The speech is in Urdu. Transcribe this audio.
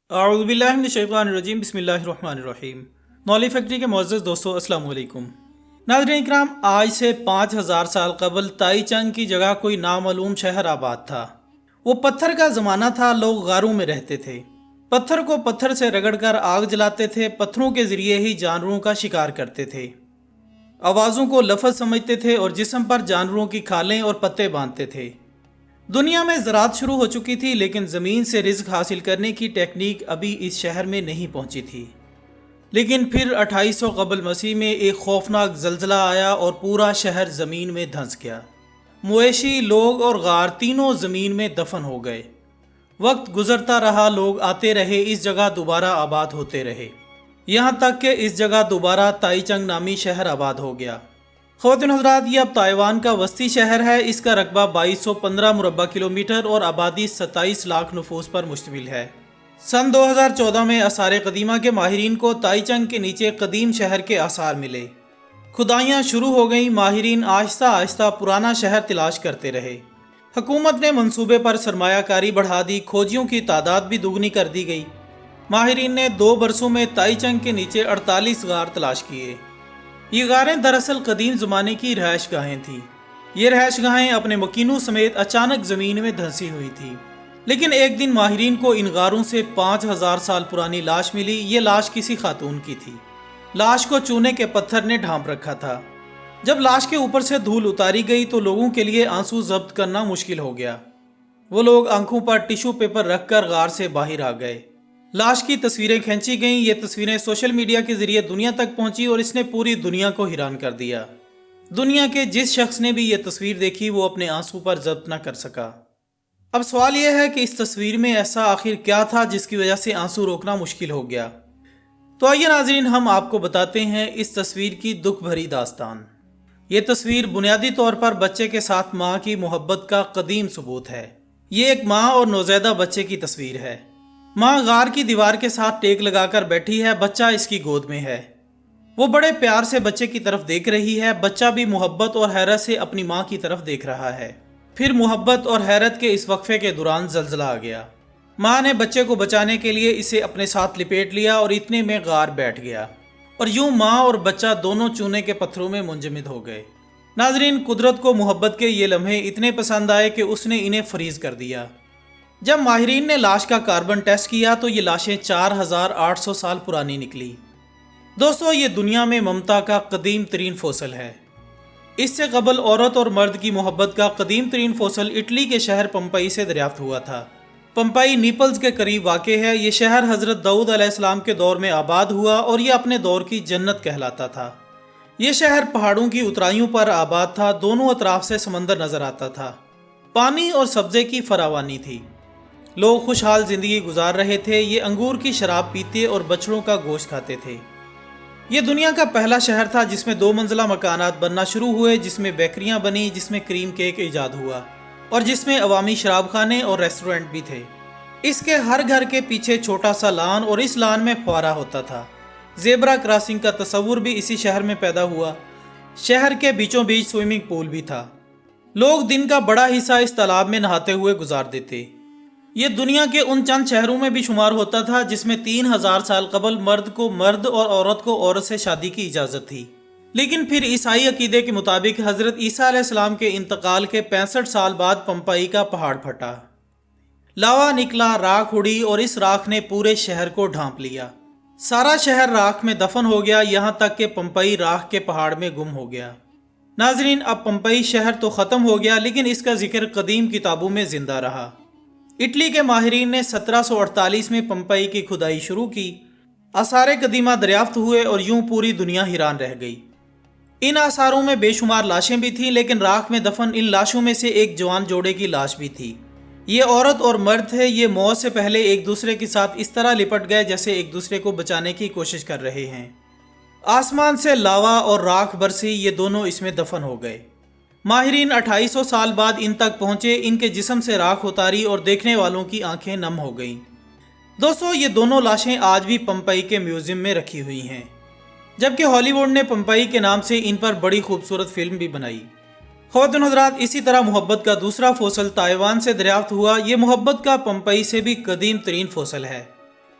اعوذ باللہ من الشیطان الرجیم، بسم اللہ الرحمن الرحیم۔ نولی فیکٹری کے معزز دوستو، السلام علیکم۔ ناظرین اکرام، آج سے 5000 سال قبل تائی چنگ کی جگہ کوئی نامعلوم شہر آباد تھا۔ وہ پتھر کا زمانہ تھا، لوگ غاروں میں رہتے تھے، پتھر کو پتھر سے رگڑ کر آگ جلاتے تھے، پتھروں کے ذریعے ہی جانوروں کا شکار کرتے تھے، آوازوں کو لفظ سمجھتے تھے اور جسم پر جانوروں کی کھالیں اور پتے باندھتے تھے۔ دنیا میں زراعت شروع ہو چکی تھی، لیکن زمین سے رزق حاصل کرنے کی ٹیکنیک ابھی اس شہر میں نہیں پہنچی تھی۔ لیکن پھر 2800 قبل مسیح میں ایک خوفناک زلزلہ آیا اور پورا شہر زمین میں دھنس گیا۔ مویشی، لوگ اور غار تینوں زمین میں دفن ہو گئے۔ وقت گزرتا رہا، لوگ آتے رہے، اس جگہ دوبارہ آباد ہوتے رہے، یہاں تک کہ اس جگہ دوبارہ تائی چنگ نامی شہر آباد ہو گیا۔ خواتین حضرات، یہ اب تائیوان کا وسطی شہر ہے۔ اس کا رقبہ 2215 مربع کلومیٹر اور آبادی 27 لاکھ نفوس پر مشتمل ہے۔ سن 2014 میں آثار قدیمہ کے ماہرین کو تائی چنگ کے نیچے قدیم شہر کے آثار ملے۔ کھدائیاں شروع ہو گئیں، ماہرین آہستہ آہستہ پرانا شہر تلاش کرتے رہے۔ حکومت نے منصوبے پر سرمایہ کاری بڑھا دی، کھوجیوں کی تعداد بھی دگنی کر دی گئی۔ ماہرین نے 2 برسوں میں تائی چنگ کے نیچے 48 غار تلاش کیے۔ یہ غاریں دراصل قدیم زمانے کی رہائش گاہیں تھیں۔ یہ رہائش گاہیں اپنے مکینوں سمیت اچانک زمین میں دھنسی ہوئی تھیں۔ لیکن ایک دن ماہرین کو ان غاروں سے 5000 سال پرانی لاش ملی۔ یہ لاش کسی خاتون کی تھی۔ لاش کو چونے کے پتھر نے ڈھانپ رکھا تھا۔ جب لاش کے اوپر سے دھول اتاری گئی تو لوگوں کے لیے آنسو ضبط کرنا مشکل ہو گیا۔ وہ لوگ آنکھوں پر ٹیشو پیپر رکھ کر غار سے باہر آ گئے۔ لاش کی تصویریں کھینچی گئیں۔ یہ تصویریں سوشل میڈیا کے ذریعے دنیا تک پہنچی اور اس نے پوری دنیا کو حیران کر دیا۔ دنیا کے جس شخص نے بھی یہ تصویر دیکھی وہ اپنے آنسو پر ضبط نہ کر سکا۔ اب سوال یہ ہے کہ اس تصویر میں ایسا آخر کیا تھا جس کی وجہ سے آنسو روکنا مشکل ہو گیا؟ تو آئیے ناظرین، ہم آپ کو بتاتے ہیں اس تصویر کی دکھ بھری داستان۔ یہ تصویر بنیادی طور پر بچے کے ساتھ ماں کی محبت کا قدیم ثبوت ہے۔ یہ ایک ماں اور نوزائیدہ بچے کی تصویر ہے۔ ماں غار کی دیوار کے ساتھ ٹیک لگا کر بیٹھی ہے، بچہ اس کی گود میں ہے۔ وہ بڑے پیار سے بچے کی طرف دیکھ رہی ہے، بچہ بھی محبت اور حیرت سے اپنی ماں کی طرف دیکھ رہا ہے۔ پھر محبت اور حیرت کے اس وقفے کے دوران زلزلہ آ گیا۔ ماں نے بچے کو بچانے کے لیے اسے اپنے ساتھ لپیٹ لیا اور اتنے میں غار بیٹھ گیا، اور یوں ماں اور بچہ دونوں چونے کے پتھروں میں منجمد ہو گئے۔ ناظرین، قدرت کو محبت کے یہ لمحے اتنے پسند آئے کہ اس نے انہیں فریز کر دیا۔ جب ماہرین نے لاش کا کاربن ٹیسٹ کیا تو یہ لاشیں 4800 سال پرانی نکلی۔ دوستو، یہ دنیا میں ممتا کا قدیم ترین فوسل ہے۔ اس سے قبل عورت اور مرد کی محبت کا قدیم ترین فوسل اٹلی کے شہر پمپئی سے دریافت ہوا تھا۔ پمپئی نیپلز کے قریب واقع ہے۔ یہ شہر حضرت داؤد علیہ السلام کے دور میں آباد ہوا اور یہ اپنے دور کی جنت کہلاتا تھا۔ یہ شہر پہاڑوں کی اترائیوں پر آباد تھا، دونوں اطراف سے سمندر نظر آتا تھا، پانی اور سبزے کی فراوانی تھی۔ لوگ خوشحال زندگی گزار رہے تھے۔ یہ انگور کی شراب پیتے اور بچڑوں کا گوشت کھاتے تھے۔ یہ دنیا کا پہلا شہر تھا جس میں 2 منزلہ مکانات بننا شروع ہوئے، جس میں بیکریاں بنی، جس میں کریم کیک ایجاد ہوا، اور جس میں عوامی شراب خانے اور ریسٹورنٹ بھی تھے۔ اس کے ہر گھر کے پیچھے چھوٹا سا لان، اور اس لان میں فوارہ ہوتا تھا۔ زیبرا کراسنگ کا تصور بھی اسی شہر میں پیدا ہوا۔ شہر کے بیچوں بیچ سوئمنگ پول بھی تھا۔ لوگ دن کا بڑا حصہ اس تالاب میں نہاتے ہوئے گزار دیتے۔ یہ دنیا کے ان چند شہروں میں بھی شمار ہوتا تھا جس میں 3000 سال قبل مرد کو مرد اور عورت کو عورت سے شادی کی اجازت تھی۔ لیکن پھر عیسائی عقیدے کے مطابق حضرت عیسیٰ علیہ السلام کے انتقال کے 65 سال بعد پمپئی کا پہاڑ پھٹا، لاوا نکلا، راکھ اڑی اور اس راکھ نے پورے شہر کو ڈھانپ لیا۔ سارا شہر راکھ میں دفن ہو گیا، یہاں تک کہ پمپئی راکھ کے پہاڑ میں گم ہو گیا۔ ناظرین، اب پمپئی شہر تو ختم ہو گیا، لیکن اس کا ذکر قدیم کتابوں میں زندہ رہا۔ اٹلی کے ماہرین نے 1748 میں پمپئی کی کھدائی شروع کی۔ آثار قدیمہ دریافت ہوئے اور یوں پوری دنیا حیران رہ گئی۔ ان آثاروں میں بے شمار لاشیں بھی تھیں، لیکن راکھ میں دفن ان لاشوں میں سے ایک جوان جوڑے کی لاش بھی تھی۔ یہ عورت اور مرد تھے۔ یہ موت سے پہلے ایک دوسرے کے ساتھ اس طرح لپٹ گئے جیسے ایک دوسرے کو بچانے کی کوشش کر رہے ہیں۔ آسمان سے لاوا اور راکھ برسی، یہ دونوں اس میں دفن ہو گئے۔ ماہرین 2800 سال بعد ان تک پہنچے، ان کے جسم سے راکھ اتاری اور دیکھنے والوں کی آنکھیں نم ہو گئیں۔ دوستو، یہ دونوں لاشیں آج بھی پمپئی کے میوزیم میں رکھی ہوئی ہیں، جبکہ ہالی ووڈ نے پمپئی کے نام سے ان پر بڑی خوبصورت فلم بھی بنائی۔ خواتین حضرات، اسی طرح محبت کا دوسرا فوسل تائیوان سے دریافت ہوا۔ یہ محبت کا پمپئی سے بھی قدیم ترین فوسل ہے۔